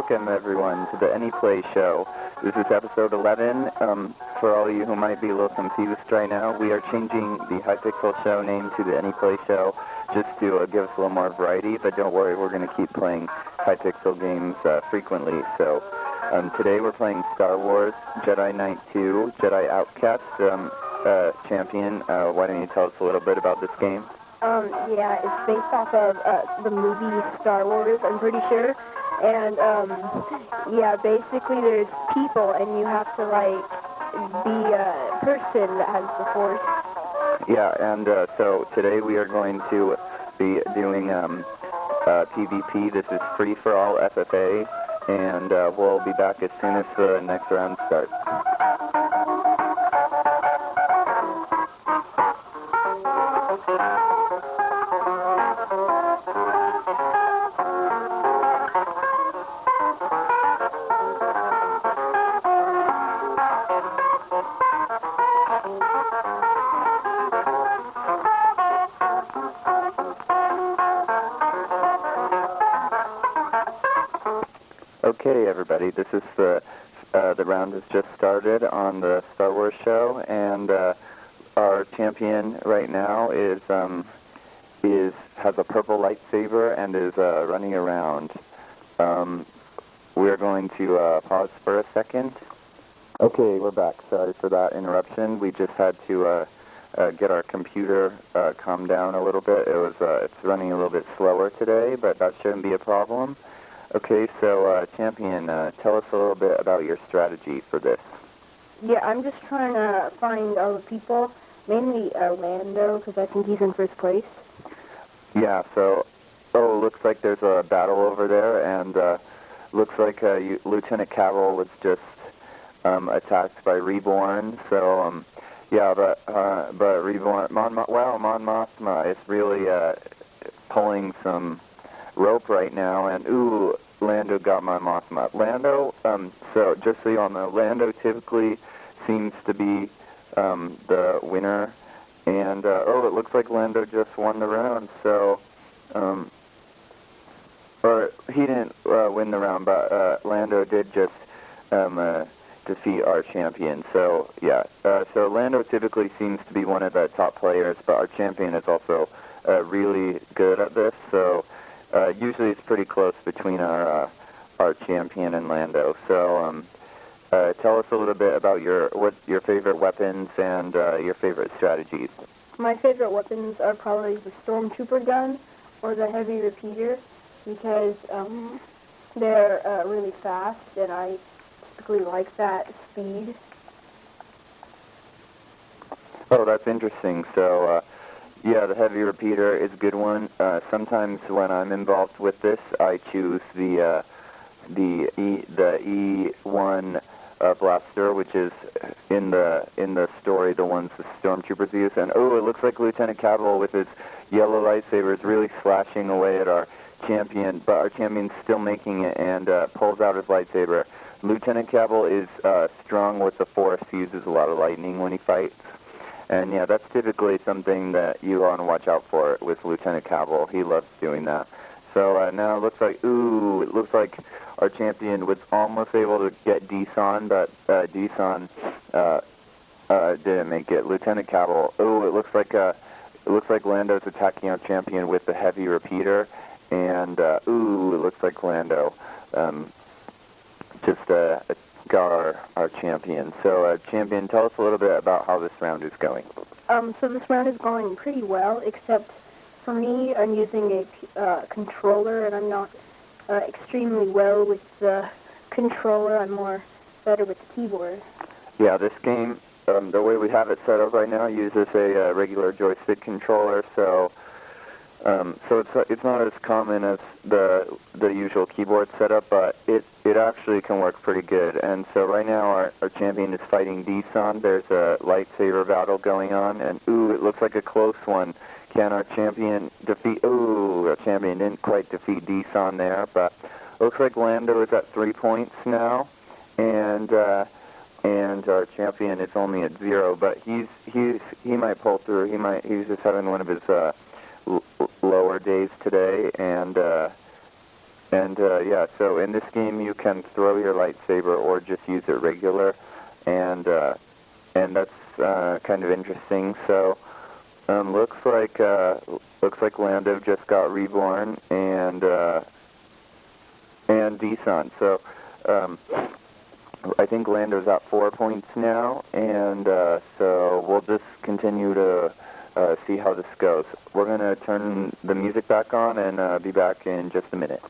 welcome everyone to the Anyplay Show. This is episode 11. For all of you who might be a little confused right now, we are changing the Hypixel Show name to the Anyplay Show just to give us a little more variety, but don't worry, we're going to keep playing Hypixel games frequently. So today we're playing Star Wars, Jedi Knight II, Jedi Outcast champion. Why don't you tell us a little bit about this game? Yeah, it's based off of the movie Star Wars, I'm pretty sure. And, yeah, basically there's people, and you have to, like, be a person that has the Force. Yeah, and so today we are going to be doing PvP. This is free for all FFA, and we'll be back as soon as the next round starts. Okay, everybody, this is the round has just started on the Star Wars show, and our champion right now is has a purple lightsaber and is running around. We're going to pause for a second. Okay, we're back. Sorry for that interruption. We just had to get our computer calmed down a little bit. It's running a little bit slower today, but that shouldn't be a problem. Okay, so champion, tell us a little bit about your strategy for this. Yeah, I'm just trying to find all the people, mainly Lando, because I think he's in first place. Yeah, so, looks like there's a battle over there, and looks like Lieutenant Cavill was just attacked by Reborn, so, yeah, but Reborn, Mon Mothma is really pulling some rope right now, and ooh, Lando got my Mothma. Lando, so just so you all know, Lando typically seems to be the winner, and it looks like Lando just won the round, so, or he didn't win the round, but Lando did just defeat our champion, so yeah, so Lando typically seems to be one of the top players, but our champion is also really good at this, so usually it's pretty close between our champion and Lando. So tell us a little bit about your favorite weapons and your favorite strategies. My favorite weapons are probably the Stormtrooper gun or the heavy repeater, because they're really fast, and I typically like that speed. Oh, that's interesting. So, yeah, the heavy repeater is a good one. Sometimes when I'm involved with this, I choose the E1 blaster, which is in the story the ones the stormtroopers use. And it looks like Lieutenant Cavill with his yellow lightsaber is really slashing away at our champion, but our champion's still making it and pulls out his lightsaber. Lieutenant Cavill is strong with the Force. He uses a lot of lightning when he fights. And yeah, that's typically something that you want to watch out for with Lieutenant Cavill. He loves doing that. So now it looks like our champion was almost able to get Deson, but Deson didn't make it. Lieutenant Cavill. It looks like Lando's attacking our champion with the heavy repeater, and it looks like Lando just got our champion. So, champion, tell us a little bit about how this round is going. So this round is going pretty well, except for me, I'm using a controller, and I'm not extremely well with the controller. I'm better with the keyboard. Yeah, this game, the way we have it set up right now, uses a regular joystick controller, so it's not as common as the usual keyboard setup, but it actually can work pretty good. And so right now our champion is fighting Deson. There's a lightsaber battle going on, and it looks like a close one. Can our champion defeat? Our champion didn't quite defeat Deson there, but looks like Lando is at 3 points now, and our champion is only at 0. But he might pull through. He's just having one of his lower days today, and Yeah, so in this game you can throw your lightsaber or just use it regular, and that's kind of interesting. So looks like Lando just got reborn, and Desan. So I think Lando's at 4 points now, and so we'll just continue to see how this goes. We're going to turn the music back on and be back in just a minute.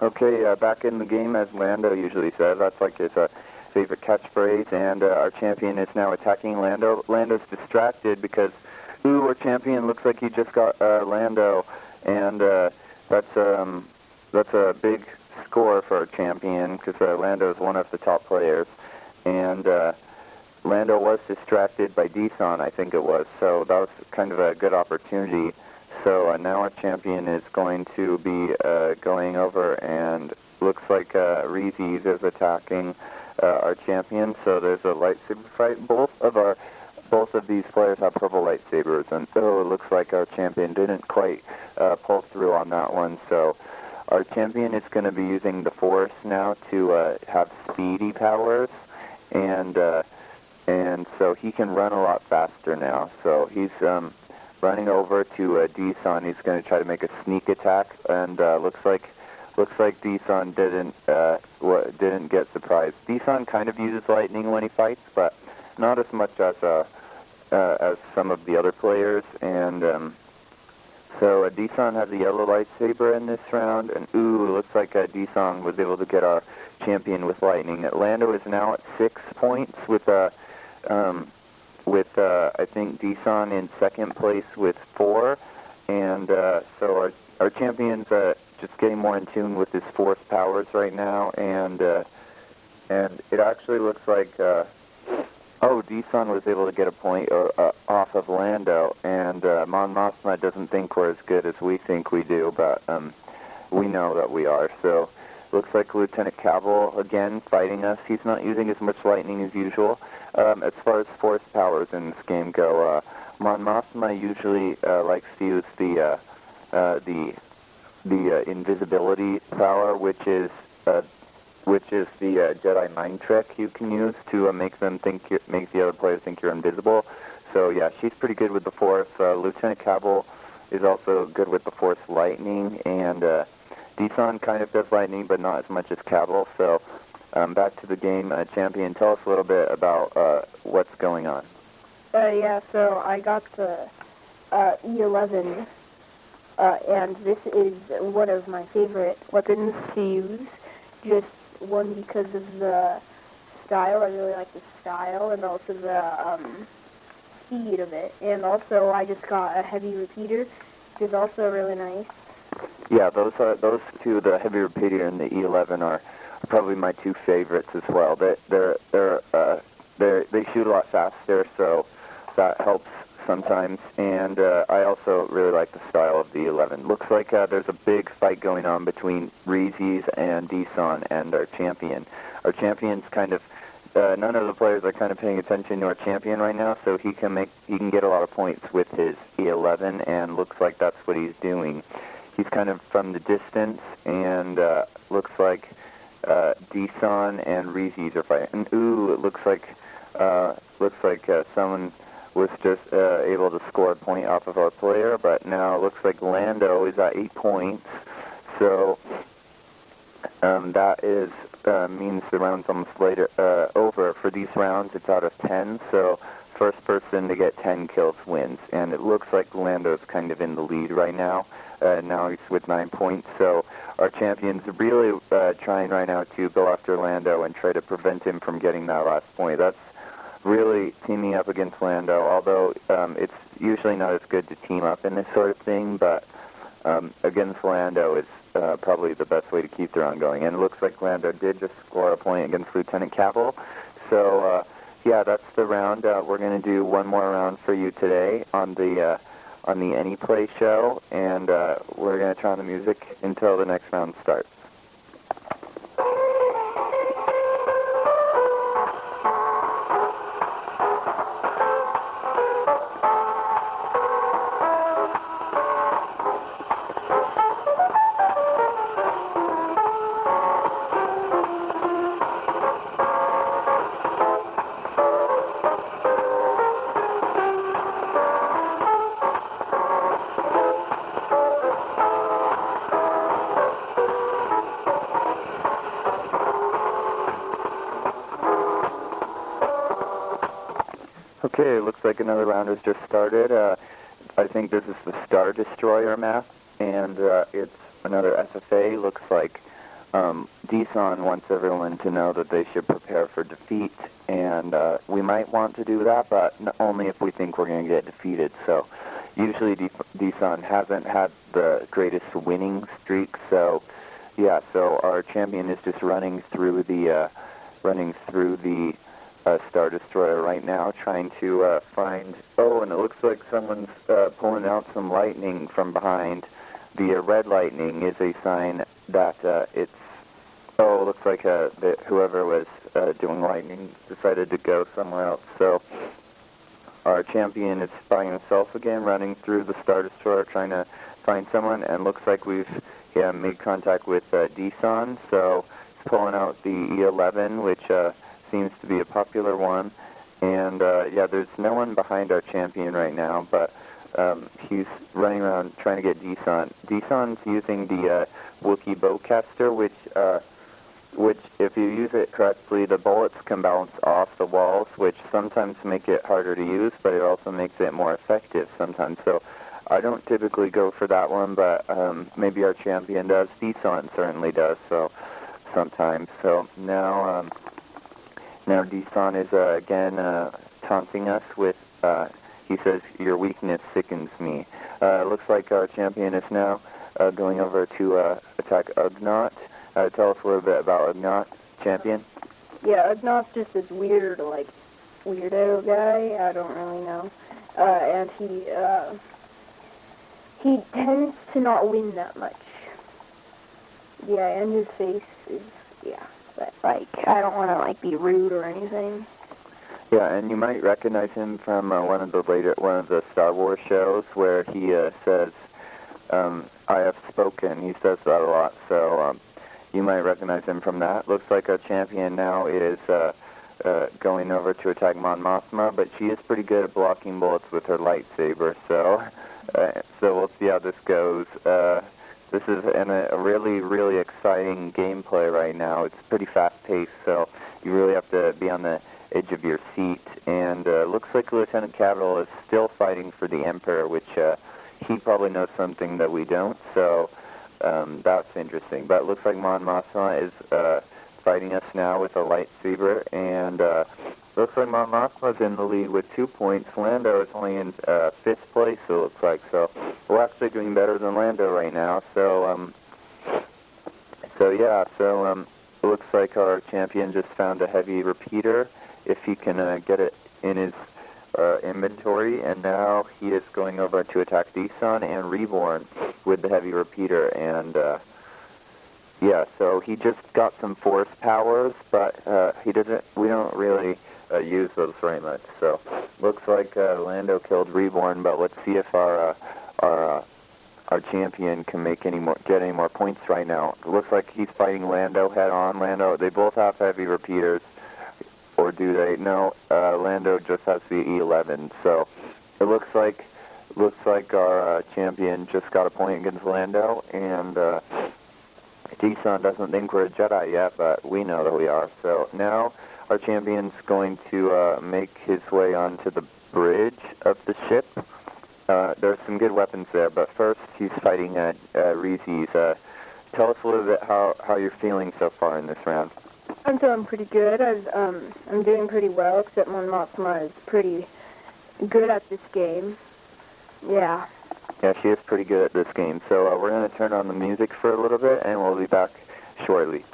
Okay, back in the game, as Lando usually says. That's like his favorite catchphrase, and our champion is now attacking Lando. Lando's distracted because, ooh, our champion looks like he just got Lando, and that's a big score for our champion because Lando is one of the top players, and Lando was distracted by Desan, I think it was, so that was kind of a good opportunity. So now our champion is going to be going over, and looks like Reezy's is attacking our champion. So there's a lightsaber fight. Both of these players have purple lightsabers, and so it looks like our champion didn't quite pull through on that one. So our champion is going to be using the Force now to have speedy powers, and so he can run a lot faster now. So he's running over to Desan. He's going to try to make a sneak attack, and looks like Desan didn't get surprised. Desan kind of uses lightning when he fights, but not as much as some of the other players. And so Desan has a yellow lightsaber in this round, and ooh, looks like Desan was able to get our champion with lightning. Lando is now at 6 points with I think Desan in second place with 4, and so our champion's just getting more in tune with his Force powers right now, and it actually looks like Desan was able to get a point off of Lando, and Mon Mothma doesn't think we're as good as we think we do, but we know that we are. So looks like Lieutenant Cavill again fighting us. He's not using as much lightning as usual. As far as Force powers in this game go, Mon Mothma usually likes to use the invisibility power, which is the Jedi mind trick you can use to make the other players think you're invisible. So yeah, she's pretty good with the Force. Lieutenant Cavill is also good with the Force lightning, and Desan kind of does lightning, but not as much as Cavill. So back to the game. Champion, tell us a little bit about what's going on. Yeah, so I got the E11, and this is one of my favorite weapons to use. Just one, because of the style. I really like the style, and also the speed of it. And also, I just got a heavy repeater, which is also really nice. Yeah, those two, the heavy repeater and the E11, are probably my two favorites as well. They shoot a lot faster, so that helps sometimes. And I also really like the style of the E11. Looks like there's a big fight going on between Reezy's and Desan and our champion. Our champion's kind of none of the players are kind of paying attention to our champion right now, so he can get a lot of points with his E11, and looks like that's what he's doing. He's kind of from the distance, and looks like Desan and Reezy's are fighting. And ooh, it looks like someone was just able to score a point off of our player, but now it looks like Lando is at 8 points. So that is means the round's almost over. For these rounds, it's out of 10. So first person to get 10 kills wins, and it looks like Lando's kind of in the lead right now. Now he's with 9 points, so our champion's really trying right now to go after Lando and try to prevent him from getting that last point. really teaming up against Lando, although it's usually not as good to team up in this sort of thing, but against Lando is probably the best way to keep the round going. And it looks like Lando did just score a point against Lieutenant Cavill. So, yeah, that's the round. We're going to do one more round for you today on the Anyplay Show, and we're going to try on the music until the next round starts. Okay, it looks like another round has just started. I think this is the Star Destroyer map, and it's another SFA. Looks like DSON wants everyone to know that they should prepare for defeat, and we might want to do that, but only if we think we're going to get defeated. So usually DSON hasn't had the greatest winning streak, so yeah, so our champion is just running through the Star Destroyer right now, trying to find... Oh, and it looks like someone's pulling out some lightning from behind. The red lightning is a sign that it's... Oh, it looks like that whoever was doing lightning decided to go somewhere else. So our champion is spying himself again, running through the Star Destroyer, trying to find someone, and looks like we've made contact with DSON. So he's pulling out the E11, which... seems to be a popular one, and yeah, there's no one behind our champion right now, but he's running around trying to get DSON. DSON's using the Wookiee bowcaster, which if you use it correctly, the bullets can bounce off the walls, which sometimes make it harder to use, but it also makes it more effective sometimes. So I don't typically go for that one, but maybe our champion does. DSON certainly does, so sometimes. So now DSON is again taunting us with, he says, your weakness sickens me. Looks like our champion is now going over to attack Ugnaught. Tell us a little bit about Ugnaught, champion. Yeah, Ugnaught's just this weird, weirdo guy. I don't really know. And he tends to not win that much. Yeah, and his face is, yeah. But, I don't want to, be rude or anything. Yeah, and you might recognize him from one of the Star Wars shows where he says, I have spoken. He says that a lot, so you might recognize him from that. Looks like our champion now is going over to attack Mon Mothma, but she is pretty good at blocking bullets with her lightsaber, so we'll see how this goes. This is a really, really exciting gameplay right now. It's pretty fast-paced, so you really have to be on the edge of your seat. And looks like Lieutenant Cavill is still fighting for the Emperor, which he probably knows something that we don't, so that's interesting. But it looks like Mon Mothma is fighting us now with a lightsaber, and looks like Mon Mothma's in the lead with 2 points. Lando is only in 5th place, it looks like, so we're actually doing better than Lando right now. So it looks like our champion just found a heavy repeater, if he can get it in his inventory, and now he is going over to attack DSON and Reborn with the heavy repeater, and yeah, so he just got some force powers, but we don't really use those very much. So looks like Lando killed Reborn, but let's see if our champion can get any more points right now. It looks like he's fighting Lando head on. Lando, they both have heavy repeaters, or do they? No, Lando just has the E11. So it looks like our champion just got a point against Lando, and DSON doesn't think we're a Jedi yet, but we know that we are. So now our champion's going to make his way onto the bridge of the ship. There's some good weapons there, but first he's fighting Reese's. Tell us a little bit how you're feeling so far in this round. I'm feeling pretty good. I'm doing pretty well, except Mon Mothma is pretty good at this game. Yeah. Yeah, she is pretty good at this game. So we're going to turn on the music for a little bit, and we'll be back shortly.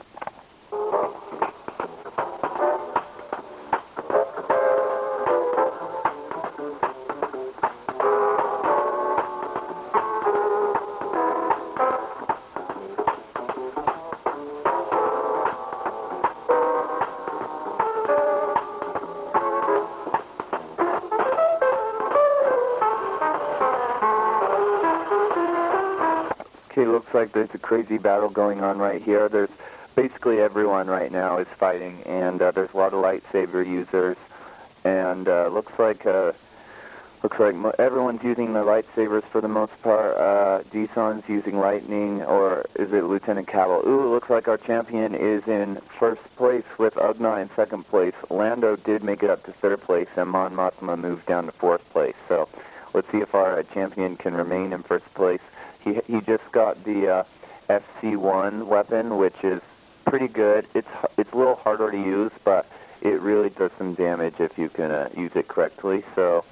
Okay, looks like there's a crazy battle going on right here. There's basically everyone right now is fighting, and there's a lot of lightsaber users, and everyone's using their lightsabers for the most part. Dson's using lightning, or is it Lieutenant Cavill? Ooh, looks like our champion is in first place with Ugna in second place. Lando did make it up to third place, and Mon Mothma moved down to fourth place. So let's see if our champion can remain in first place. He just got the FC1 weapon, which is pretty good. It's a little harder to use, but it really does some damage if you can use it correctly. So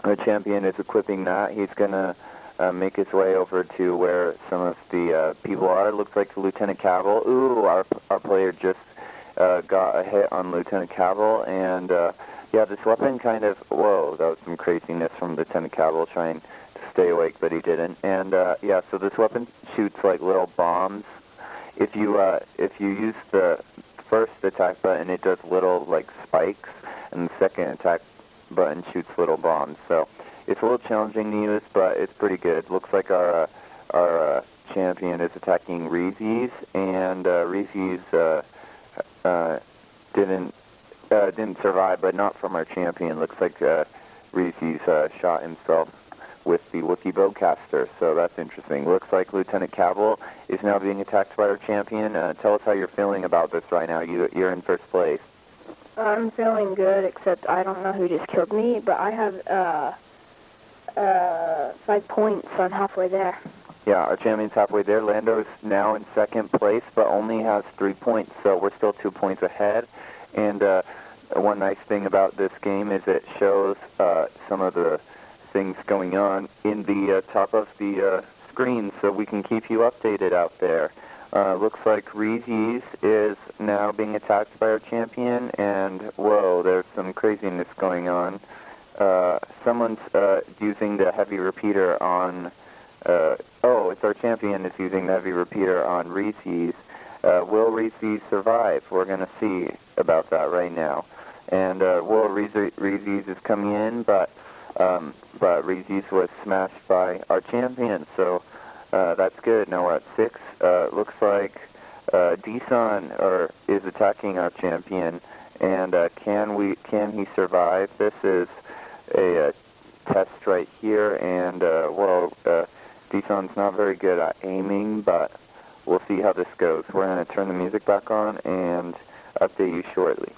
our champion is equipping that. He's going to make his way over to where some of the people are. It looks like Lieutenant Cavill. Ooh, our player just got a hit on Lieutenant Cavill, and yeah, this weapon kind of, whoa, that was some craziness from Lieutenant Cavill trying to stay awake, but he didn't. And yeah, so this weapon shoots like little bombs. If you use the first attack button, it does little like spikes, and the second attack button shoots little bombs. So it's a little challenging to use, but it's pretty good. Looks like our champion is attacking Reese's, and Reese's didn't survive, but not from our champion. Looks like Reese's shot himself with the Wookiee bowcaster, so that's interesting. Looks like Lieutenant Cavill is now being attacked by our champion. Tell us how you're feeling about this right now. You're in first place. I'm feeling good, except I don't know who just killed me, but I have 5 points, so I'm halfway there. Yeah, our champion's halfway there. Lando's now in second place, but only has 3 points, so we're still 2 points ahead. And one nice thing about this game is it shows some of the things going on in the top of the screen, so we can keep you updated out there. Looks like Reese's is now being attacked by our champion, and whoa, there's some craziness going on. Someone's using the heavy repeater on, oh, it's our champion is using the heavy repeater on Reese's. Will Reese's survive? We're going to see about that right now. And Will Reese's is coming in, but Reese's was smashed by our champion, so that's good. Now we're at 6. Looks like Dson is attacking our champion, and can he survive? This is a test right here, and well, Dson's not very good at aiming, but we'll see how this goes. We're going to turn the music back on and update you shortly.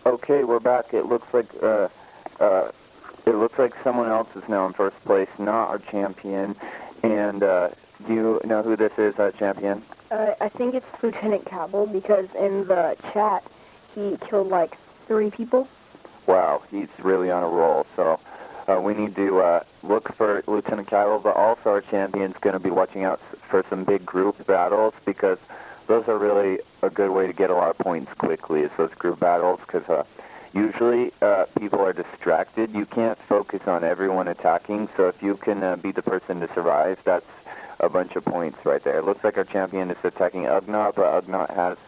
Okay, we're back. It looks like someone else is now in first place, not our champion. And do you know who this is, our champion? I think it's Lieutenant Cavill, because in the chat he killed like 3 people. Wow, he's really on a roll. So we need to look for Lieutenant Cavill, but also our champion's going to be watching out for some big group battles, because those are really a good way to get a lot of points quickly, is those group battles, because usually people are distracted. You can't focus on everyone attacking, so if you can be the person to survive, that's a bunch of points right there. It looks like our champion is attacking Ugnaught, but Ugnaught has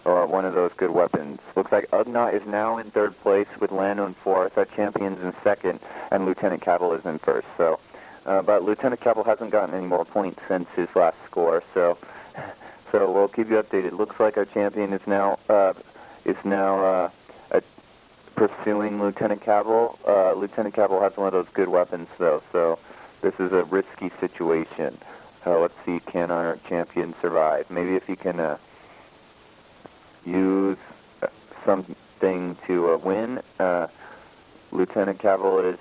one of those good weapons. Looks like Ugnaught is now in third place with Lando in fourth. Our champion's in second, and Lieutenant Cavil is in first. So, but Lieutenant Cavil hasn't gotten any more points since his last score. So we'll keep you updated. Looks like our champion is now pursuing Lieutenant Cavil. Lieutenant Cavil has one of those good weapons, though. So this is a risky situation. Let's see, can our champion survive? Maybe if he can use something to win. Lieutenant Cavil is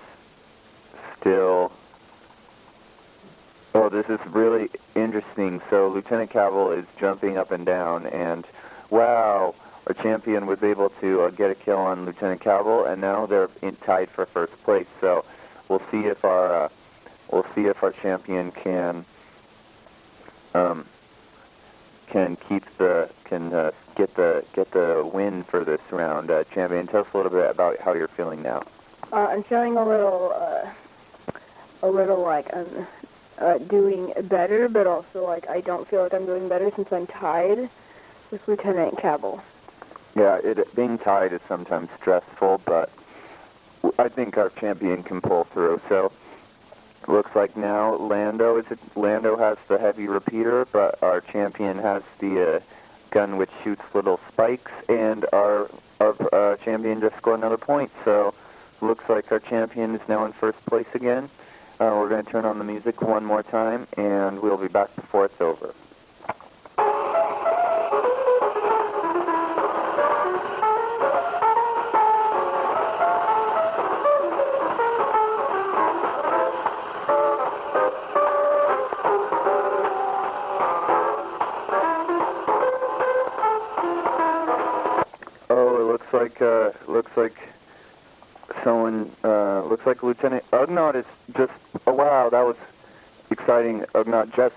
still... Oh, this is really interesting. So Lieutenant Cavil is jumping up and down, and wow, our champion was able to get a kill on Lieutenant Cavil, and now they're tied for first place. So we'll see if our champion can get the win for this round. Champion, tell us a little bit about how you're feeling now. I'm feeling a little like I'm doing better, but also like I don't feel like I'm doing better since I'm tied with Lieutenant Cavil. Yeah, being tied is sometimes stressful, but I think our champion can pull through. So looks like now Lando has the heavy repeater, but our champion has the gun which shoots little spikes, and our champion just scored another point. So looks like our champion is now in first place again. We're going to turn on the music one more time, and we'll be back before it's over. Looks like Lieutenant Ugnaught is just, oh wow, that was exciting. Ugnaught just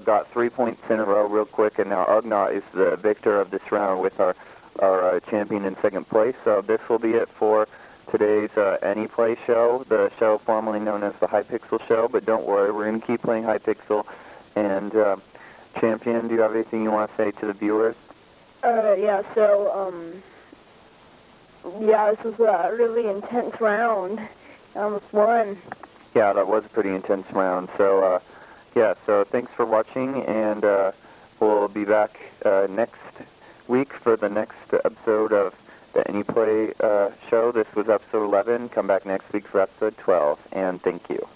got 3 points in a row real quick, and now Ugnaught is the victor of this round with our champion in second place. So this will be it for today's Anyplay Show, the show formerly known as the Hypixel Show, but don't worry, we're going to keep playing Hypixel. And Champion, do you have anything you want to say to the viewers? Yeah, so, yeah, this was a really intense round. I almost won. Yeah, that was a pretty intense round. So, yeah, so thanks for watching, and we'll be back next week for the next episode of the Anyplay Show. This was episode 11. Come back next week for episode 12, and thank you.